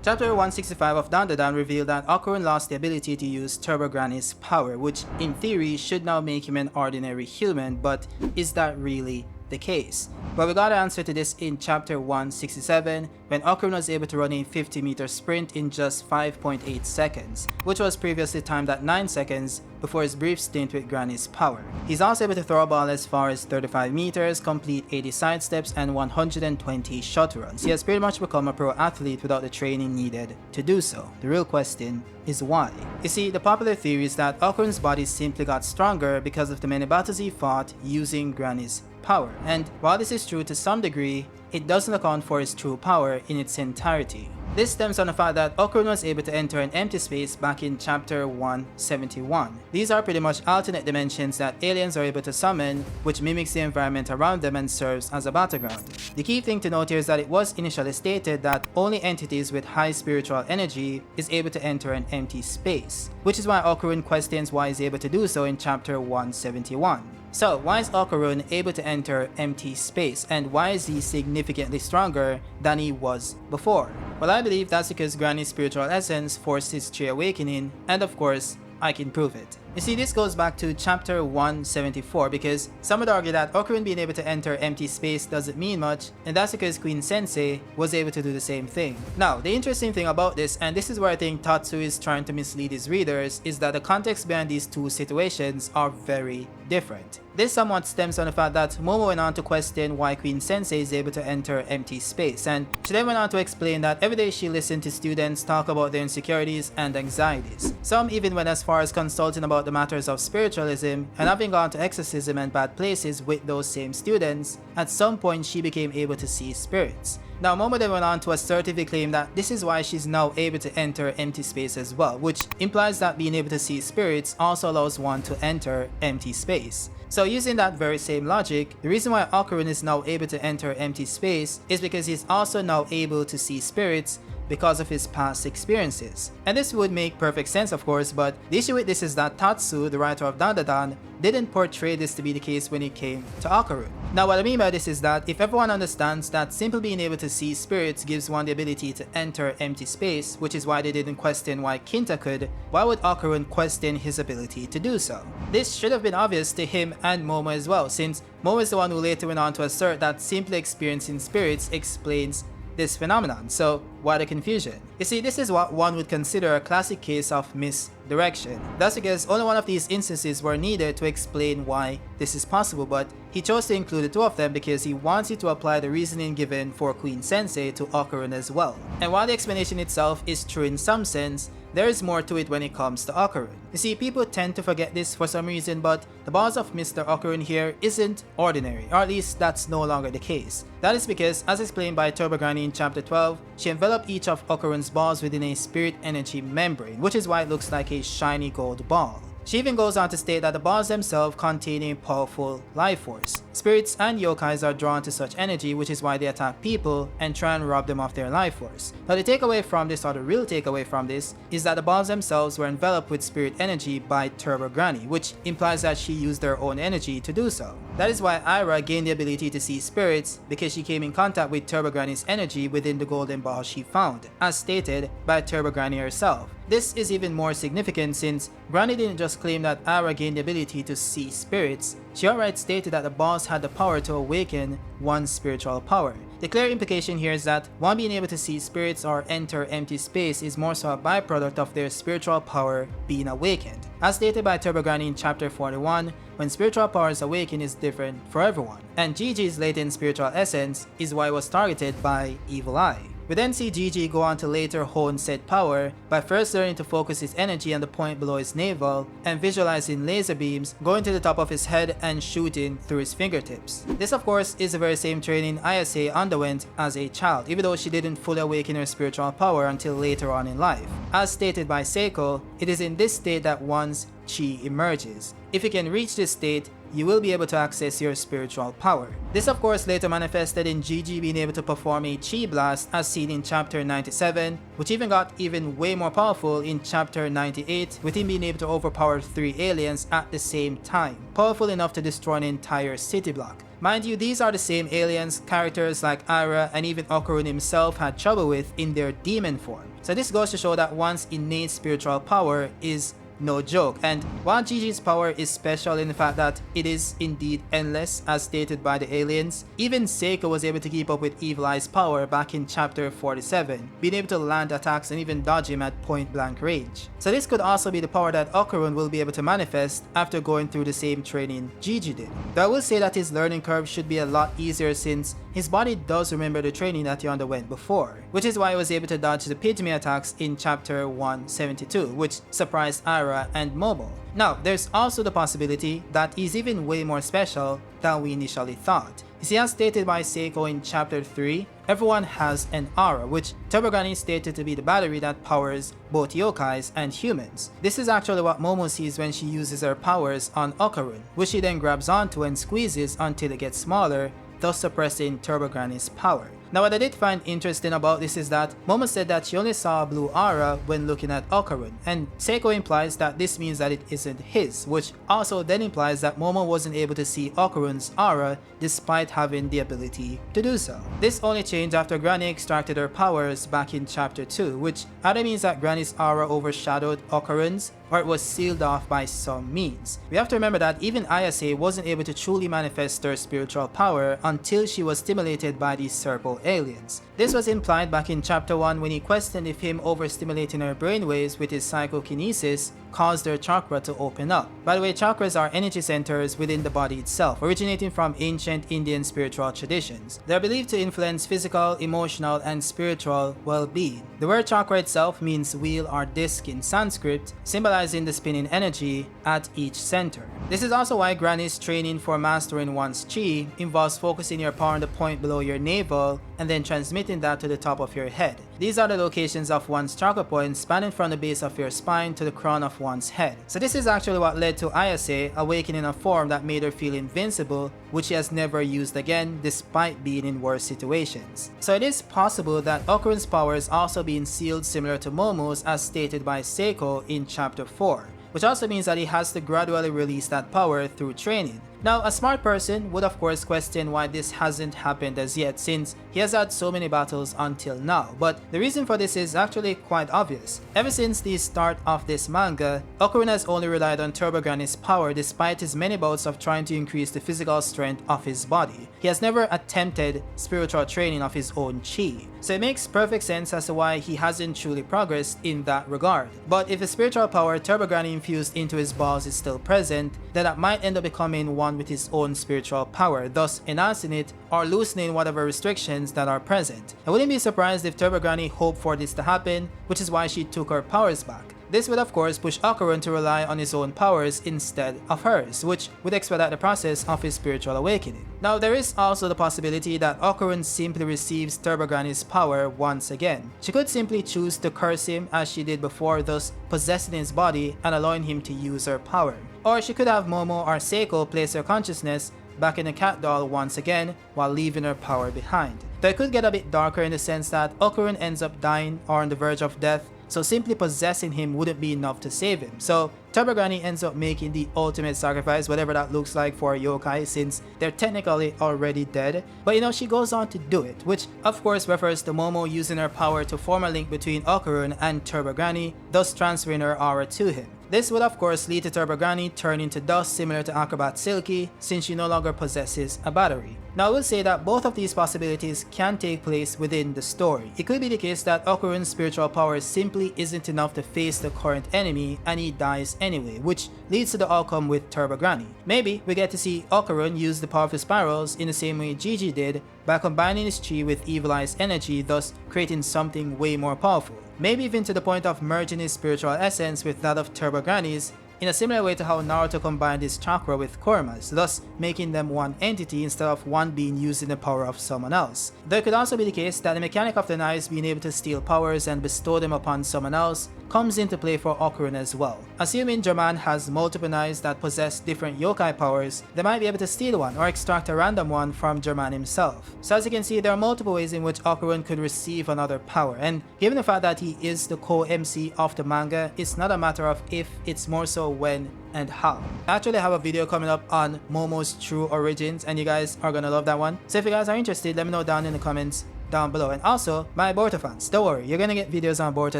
Chapter 165 of Dandadan revealed that Okarun lost the ability to use Turbo Granny's power, which in theory should now make him an ordinary human, but is that really the case? Well, we got an answer to this in chapter 167 when Okarun was able to run a 50-meter sprint in just 5.8 seconds, which was previously timed at 9 seconds before his brief stint with Granny's power. He's also able to throw a ball as far as 35 meters, complete 80 sidesteps, and 120 shuttle runs. He has pretty much become a pro athlete without the training needed to do so. The real question is why? You see, the popular theory is that Okarun's body simply got stronger because of the many battles he fought using Granny's power, and while this is true to some degree, it doesn't account for his true power in its entirety. This stems from the fact that Okarun was able to enter an empty space back in chapter 171. These are pretty much alternate dimensions that aliens are able to summon, which mimics the environment around them and serves as a battleground. The key thing to note here is that it was initially stated that only entities with high spiritual energy is able to enter an empty space, which is why Okarun questions why he's able to do so in chapter 171. So, why is Okarun able to enter empty space, and why is he significantly stronger than he was before? Well, I believe that's because Granny's spiritual essence forced his tree awakening, and of course, I can prove it. You see, this goes back to chapter 174 because some would argue that Okarun being able to enter empty space doesn't mean much, and that's because Queen Sensei was able to do the same thing. Now, the interesting thing about this, and this is where I think Tatsu is trying to mislead his readers, is that the context behind these two situations are very different. This somewhat stems from the fact that Momo went on to question why Queen Sensei is able to enter empty space, and she then went on to explain that every day she listened to students talk about their insecurities and anxieties. Some even went as far as consulting about the matters of spiritualism, and having gone to exorcism and bad places with those same students, at some point she became able to see spirits. Now, Momo then went on to assertively claim that this is why she's now able to enter empty space as well, which implies that being able to see spirits also allows one to enter empty space. So using that very same logic, the reason why Okarun is now able to enter empty space is because he's also now able to see spirits because of his past experiences. And this would make perfect sense, of course, but the issue with this is that Tatsu, the writer of Dandadan, didn't portray this to be the case when it came to Okarun. Now, what I mean by this is that if everyone understands that simply being able to see spirits gives one the ability to enter empty space, which is why they didn't question why Kinta could, why would Okarun question his ability to do so? This should have been obvious to him and Momo as well, since Momo is the one who later went on to assert that simply experiencing spirits explains this phenomenon, so why the confusion? You see, this is what one would consider a classic case of misdirection. That's because only one of these instances were needed to explain why this is possible, but he chose to include the two of them because he wants you to apply the reasoning given for Queen Sensei to Okarun as well. And while the explanation itself is true in some sense, there is more to it when it comes to Okarun. You see, people tend to forget this for some reason, but the balls of Mr. Okarun here isn't ordinary, or at least that's no longer the case. That is because, as explained by Turbo Granny in chapter 12, she enveloped each of Okarun's balls within a spirit energy membrane, which is why it looks like a shiny gold ball. She even goes on to state that the balls themselves contain a powerful life force. Spirits and yokais are drawn to such energy, which is why they attack people and try and rob them of their life force. Now the takeaway from this, or the real takeaway from this, is that the balls themselves were enveloped with spirit energy by Turbo Granny, which implies that she used their own energy to do so. That is why Ira gained the ability to see spirits, because she came in contact with Turbo Granny's energy within the golden ball she found, as stated by Turbo Granny herself. This is even more significant since Granny didn't just claim that Ira gained the ability to see spirits, she outright stated that the balls had the power to awaken one's spiritual power. The clear implication here is that one being able to see spirits or enter empty space is more so a byproduct of their spiritual power being awakened. As stated by Turbo Granny in chapter 41, when spiritual powers awaken is different for everyone, and Gigi's latent spiritual essence is why it was targeted by Evil Eye. We then see Gigi go on to later hone said power by first learning to focus his energy on the point below his navel and visualizing laser beams going to the top of his head and shooting through his fingertips. This of course is the very same training Ayase underwent as a child, even though she didn't fully awaken her spiritual power until later on in life. As stated by Seiko, it is in this state that one's chi emerges. If you can reach this state, you will be able to access your spiritual power. This of course later manifested in Gigi being able to perform a chi blast as seen in chapter 97, which even got even way more powerful in chapter 98, with him being able to overpower 3 aliens at the same time, powerful enough to destroy an entire city block. Mind you, these are the same aliens characters like Ira and even Okarun himself had trouble with in their demon form. So this goes to show that one's innate spiritual power is no joke. And while Gigi's power is special in the fact that it is indeed endless as stated by the aliens, even Seiko was able to keep up with Evil Eye's power back in chapter 47, being able to land attacks and even dodge him at point blank range. So this could also be the power that Okarun will be able to manifest after going through the same training Gigi did. Though I will say that his learning curve should be a lot easier since his body does remember the training that he underwent before, which is why he was able to dodge the pygmy attacks in chapter 172, which surprised Ira and Momo. Now, there's also the possibility that he's even way more special than we initially thought. You see, as stated by Seiko in chapter 3, everyone has an aura, which Tobogani stated to be the battery that powers both yokais and humans. This is actually what Momo sees when she uses her powers on Okarun, which she then grabs onto and squeezes until it gets smaller, thus suppressing Turbogranny's power. Now, what I did find interesting about this is that Momo said that she only saw a blue aura when looking at Okarun, and Seiko implies that this means that it isn't his, which also then implies that Momo wasn't able to see Okarun's aura despite having the ability to do so. This only changed after Granny extracted her powers back in chapter 2, which either means that Granny's aura overshadowed Okarun's, or it was sealed off by some means. We have to remember that even Ayase wasn't able to truly manifest her spiritual power until she was stimulated by these Serpo aliens. This was implied back in chapter 1 when he questioned if him overstimulating her brainwaves with his psychokinesis caused their chakra to open up. By the way, chakras are energy centers within the body itself, originating from ancient Indian spiritual traditions. They are believed to influence physical, emotional, and spiritual well-being. The word chakra itself means wheel or disc in Sanskrit, symbolizing the spinning energy at each center. This is also why Granny's training for mastering one's chi involves focusing your power on the point below your navel and then transmitting that to the top of your head. These are the locations of one's chakra points spanning from the base of your spine to the crown of one's head. So this is actually what led to Ayase awakening a form that made her feel invincible, which she has never used again despite being in worse situations. So it is possible that Okarun's power is also being sealed similar to Momo's as stated by Seiko in chapter 4, which also means that he has to gradually release that power through training. Now, a smart person would of course question why this hasn't happened as yet since he has had so many battles until now, but the reason for this is actually quite obvious. Ever since the start of this manga, Okarun has only relied on Turbogranny's power despite his many bouts of trying to increase the physical strength of his body. He has never attempted spiritual training of his own chi, so it makes perfect sense as to why he hasn't truly progressed in that regard. But if the spiritual power Turbogranny infused into his balls is still present, then that might end up becoming one with his own spiritual power, thus enhancing it or loosening whatever restrictions that are present. I wouldn't be surprised if Turbogranny hoped for this to happen, which is why she took her powers back. This would of course push Okarun to rely on his own powers instead of hers, which would expedite the process of his spiritual awakening. Now, there is also the possibility that Okarun simply receives Turbogranny's power once again. She could simply choose to curse him as she did before, thus possessing his body and allowing him to use her power. Or she could have Momo or Seiko place her consciousness back in the cat doll once again while leaving her power behind. Though it could get a bit darker in the sense that Okarun ends up dying or on the verge of death, so simply possessing him wouldn't be enough to save him. So Turbogranny ends up making the ultimate sacrifice, whatever that looks like for a yokai since they're technically already dead. But you know, she goes on to do it, which of course refers to Momo using her power to form a link between Okarun and Turbogranny, thus transferring her aura to him. This would of course lead to Turbogranny turning to dust similar to Acrobat Silky since she no longer possesses a battery. Now, I will say that both of these possibilities can take place within the story. It could be the case that Okarun's spiritual power simply isn't enough to face the current enemy and he dies anyway, which leads to the outcome with Turbogranny. Maybe we get to see Okarun use the power of the spirals in the same way Gigi did by combining his chi with Evil Eye's energy, thus creating something way more powerful. Maybe even to the point of merging his spiritual essence with that of Turbogranny's, in a similar way to how Naruto combined his chakra with Kurama's, thus making them one entity instead of one being using the power of someone else. Though it could also be the case that the mechanic of the knives being able to steal powers and bestow them upon someone else comes into play for Okarun as well. Assuming German has multiple knives that possess different yokai powers, they might be able to steal one or extract a random one from German himself. So as you can see, there are multiple ways in which Okarun could receive another power, and given the fact that he is the co-MC of the manga, it's not a matter of if, it's more so when and how. I actually have a video coming up on Momo's true origins and you guys are gonna love that one. So if you guys are interested, let me know down in the comments down below. And also, my Borta fans, don't worry, you're gonna get videos on Borta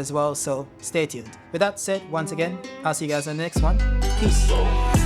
as well, so stay tuned. With that said, once again, I'll see you guys in the next one. Peace.